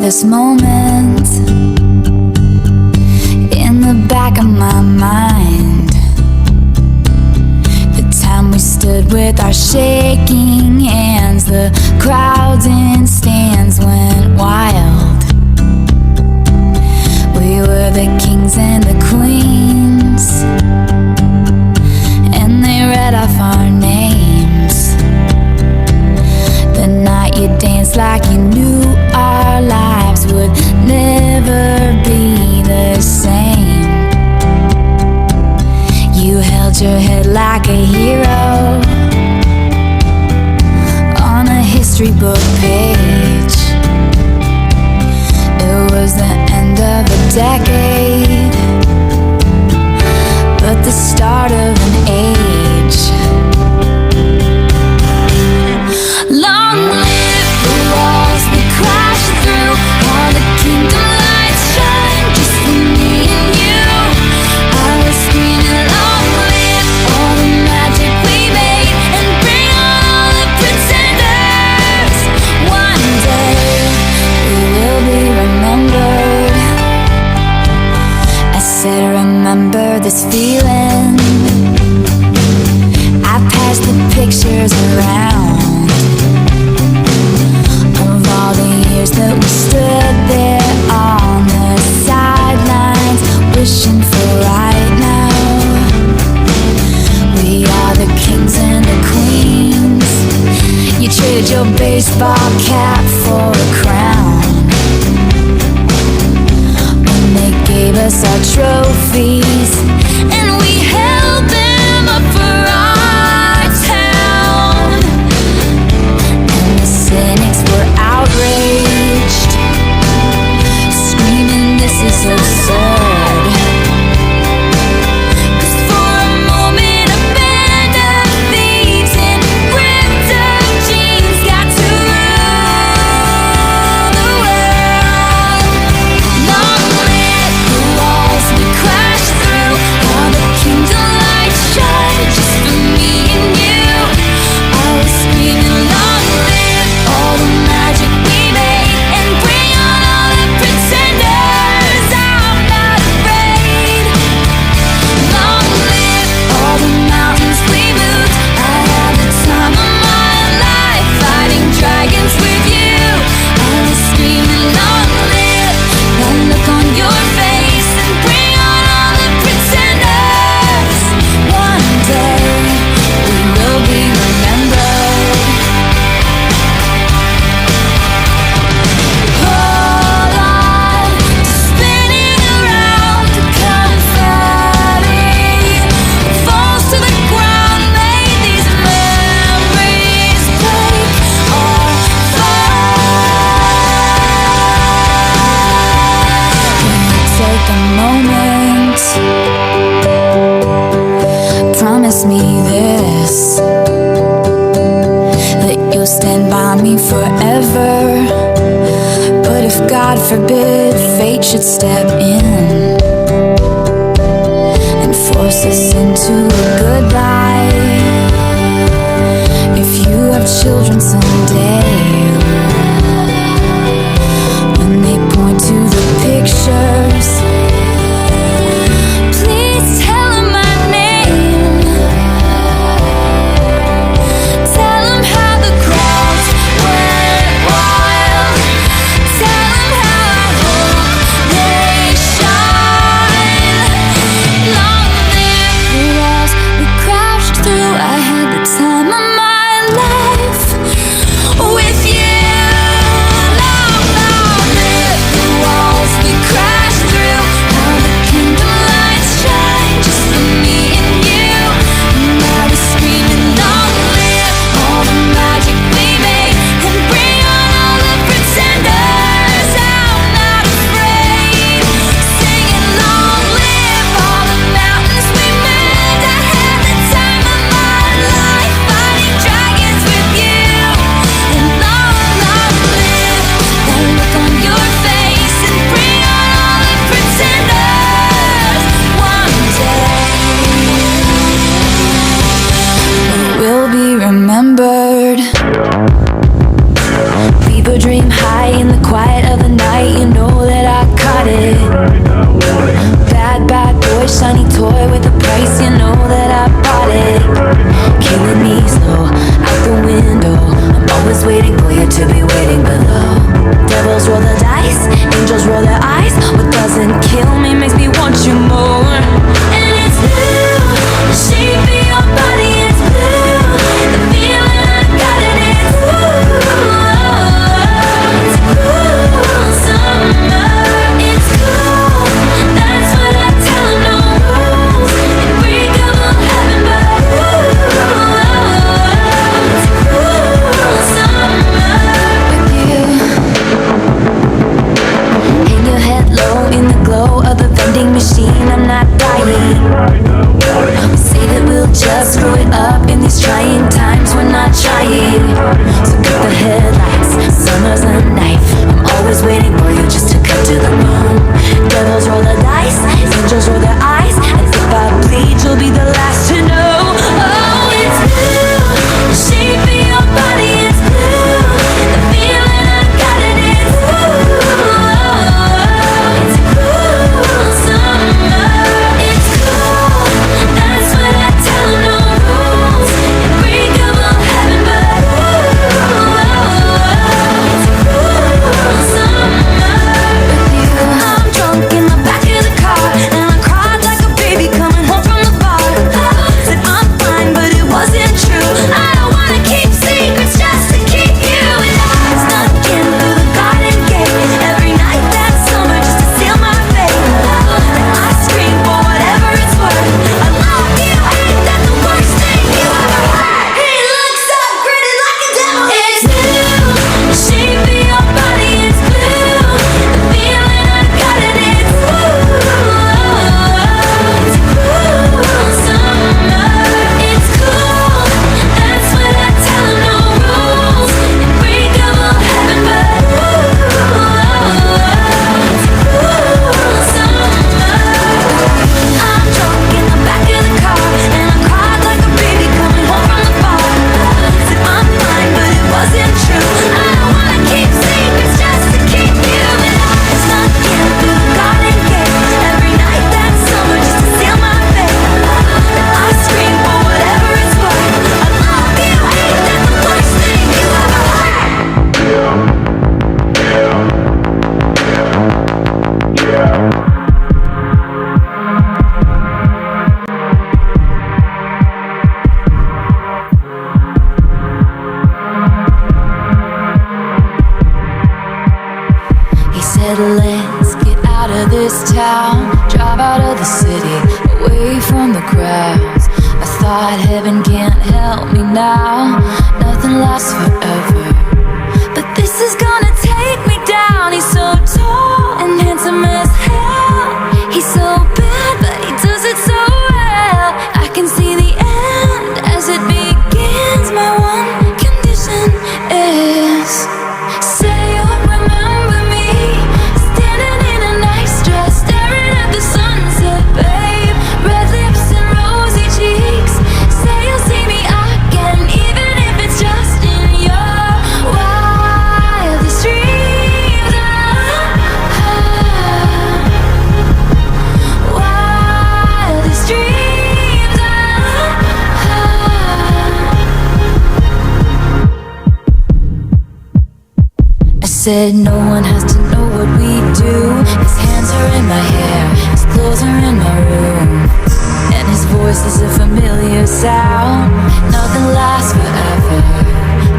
this moment in the back of my mind. The time we stood with our shaking hands, the crowds in stands went wild. We were the kings and the queens, and they read off our names. The night you danced like you knew our lives would never be the same. You held your head like a hero on a history book page. It was the end of a decade, but the start of an age. Long live the walls we crashed through, all the kingdom lights shine just for me and you. I was screaming, long live all the magic we made, and bring on all the pretenders. One day we will be remembered. I said, remember this feeling. I passed the pictures around of all the years that we stood there on the sidelines, wishing for right now. We are the kings and the queens. You traded your baseball cap for a crown when they gave us our trophies, and we held them up for our town. And the cynics were outraged, screaming, this is absurd. 'Cause for a moment a band of thieves in ripped up jeans got to rule the world. Long live the walls we crashed through, all the kingdom lights shine just for me and you. I was screaming, long live all the magic we made, and bring on all the pretenders. I'm not afraid. Long live all the mountains we moved. I had the time of my life fighting dragons with you. I was screaming, long live that look on your face, and bring on all the pretenders. One day we will be remembered. Hold on to spinning around, confetti falls to the ground. May these memories break or fly. Take a moment, promise me this, that you'll stand by me forever. But if God forbid fate should step in and force us into a goodbye, if you have children someday, when they point to the pictures, please tell them my name. Tell them how the crowds went wild. Tell them how I hope they shine. Long live the walls we crashed through. I had the time of my life with you. Long live the walls we crashed through, how the kingdom lights shine just for me and you. And I was screaming, long live all the magic we made, and bring on all the pretenders. I'm not afraid, singing, long live all the mountains we moved. I had the time of my life fighting dragons with you. And long live that look on your face, and bring on all the pretenders. One day we will be remembered. We Keep a dream high in the quiet of the night. You know that I caught it. Bad, bad boy, shiny toy with a price. You know that I bought it. Killing me slow, out the window. I'm always waiting for you to be waiting below. Devils roll the dice, angels roll their eyes. What doesn't kill me makes me want you more. And it's blue, the shape of your body is blue. The feeling I got it is blue. It's cool summer, it's cool. That's what I tell 'em, no rules. Unbreakable heaven, but it's cool summer with you. Hang your head low in the glow of the vending machine. I'm not dying. We say that we'll just screw it up in these trying times. We're not trying. So cut the headlights, summer's a knife. I'm always waiting for you just to cut to the bone. Devils roll the dice, angels roll their eyes. And if I bleed, you'll be the last to know. Oh, it's blue, the shape of your body is blue. The feeling I got it is blue. It's cool summer, it's cool. That's what I tell 'em, no rules. Unbreakable heaven, but it's cool summer with you. I'm drunk in the back of the car, and I cried like a baby coming home from the bar. Said I'm fine, but it wasn't true. I don't wanna keep secrets just to keep you. And I snuck in through the garden gate every night that summer just to seal my fate. And I scream for whatever it's worth. I love you, ain't that the worst thing you ever heard? He looks so pretty like a devil. It's blue, the shape of your body is blue. The feeling I got it is blue. It's cool summer, it's cool. That's what I tell 'em, no rules. Unbreakable heaven, but it's cool summer. I'm drunk in the back of the car, and I cried like a baby coming home from the bar. Said I'm fine, but it wasn't true. I don't wanna keep secrets just to keep you. And I snuck in through the garden gate every night that summer just to seal my fate. And I scream for whatever it's worth. I love you, ain't that the worst thing you ever heard? He said, let's get out of this town, drive out of the city, away from the crowds. I thought heaven can't help me now, nothing lasts forever. But this is gonna take me down. He's so tall and handsome as hell. He's so bad, but he does it so well. I can see the end as it begins. My one condition is, say you'll remember me, standing in a nice dress, staring at the sunset, babe. Red lips and rosy cheeks. Say you'll see me again, even if it's just in your wildest dreams. Wildest dreams. I said no one has to know what we do. His hands are in my hair, his clothes are in my room, and his voice is a familiar sound. Nothing lasts forever,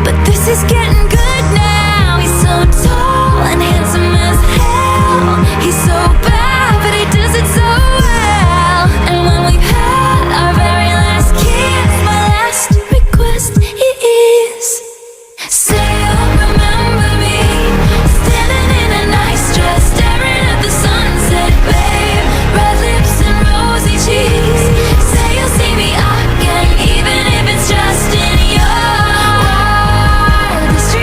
but this is getting good now. He's so tall and handsome as hell. He's so bad, but he does it so well. And when we've had our very last kiss, my last request is, say you'll remember me, standing in a nice dress, staring at the sunset, babe. Red lips and rosy cheeks. Say you'll see me again, even if it's just in your wildest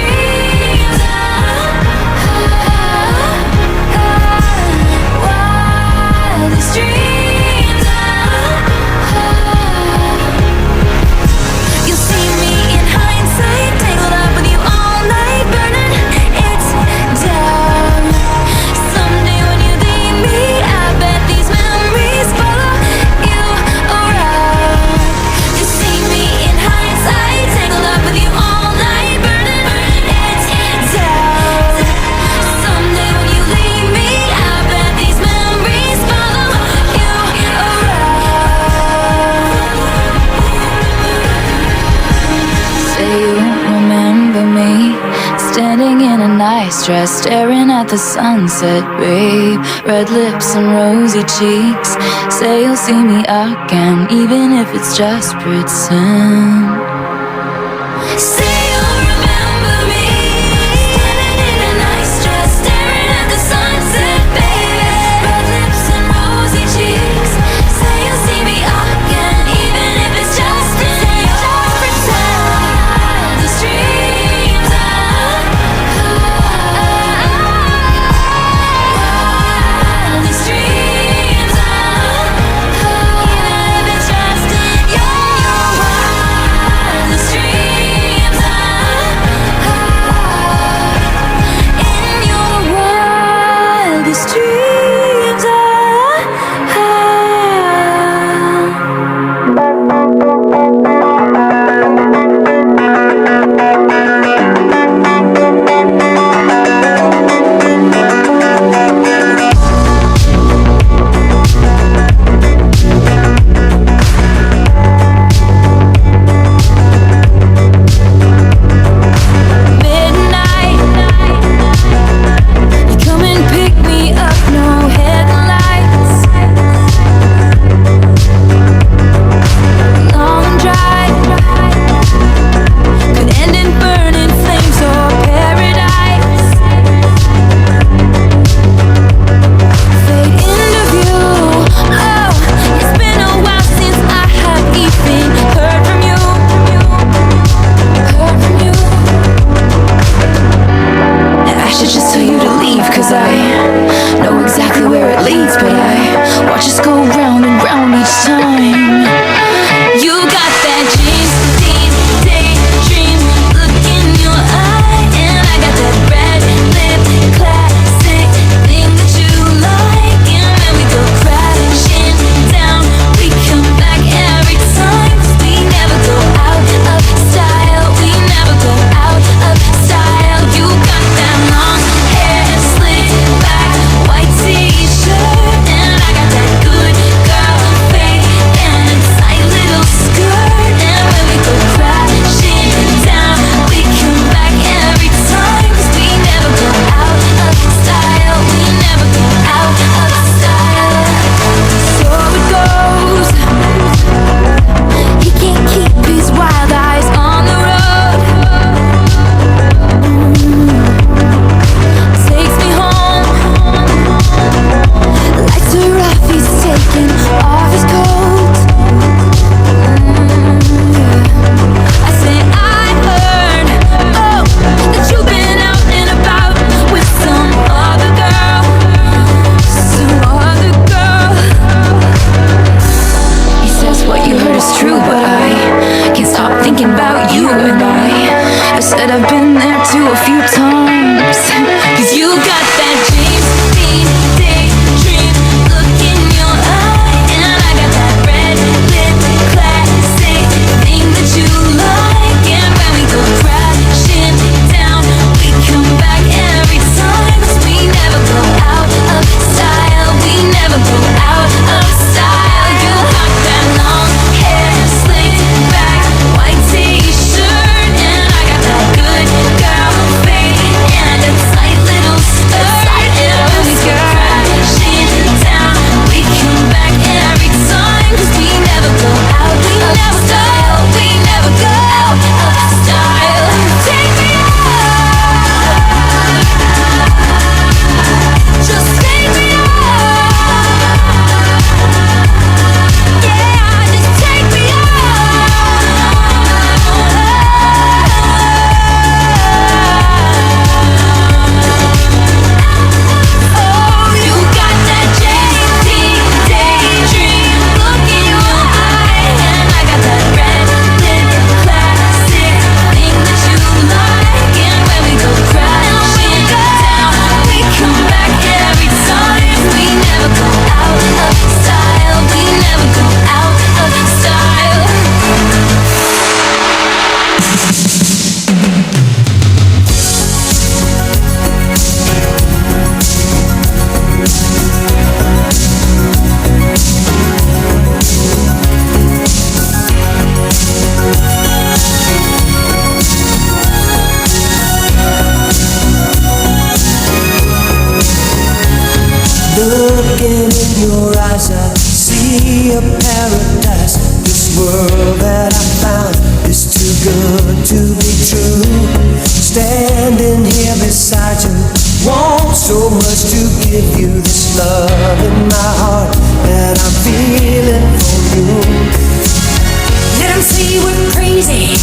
nice dress, staring at the sunset, babe. Red lips and rosy cheeks. Say you'll see me again, even if it's just pretend. Say you'll remember me, standing in a nice dress, staring at the sunset, baby. Red lips and rosy cheeks. Say you'll see me again, even if it's just pretend. These dreams wildest dreams even if it's just your wildest dreams in your wildest dreams midnight. You come and pick me up, no headlights. Long drive could end in burning flames or paradise. Fade into view. Oh, it's been a while since I have even heard from you. Heard from you. I should just tell you to leave, 'cause I know exactly where it leads, but I watch us go round and round each time. You got that daydream look in your eye, and I got that red lip classic thing that you like. And when we go crashing down, we come back every time, 'cause we never go out of style. We never go out of style. You got that long hair slicked back, white t-shirt, and I got that good girl fade and a tight little skirt. And when we go crashing down, we come back every time, 'cause we never go out of style. We never go out of style. So it goes. He can't keep his wild eyes on the road. Takes me home. Lights are off, he's taking off his coat. I say I heard, oh, that you've been out and about with some other girl. Some other girl. He says what you heard is true, but I can't stop thinking about you. And I said I've been there too a few times. 'Cause you got that James Dean daydream look in your eye, and I got that red lip classic thing that you like. And when we go crashing down, we come back every time, 'cause we never go out of style. We never go out of style. You got that long hair slicked back, white t-shirt, and I got that good girl fade be a paradise. This world that I found is too good to be true. Standing here beside you, want so much to give you this love in my heart that I'm feeling for you. Let 'em say we're crazy,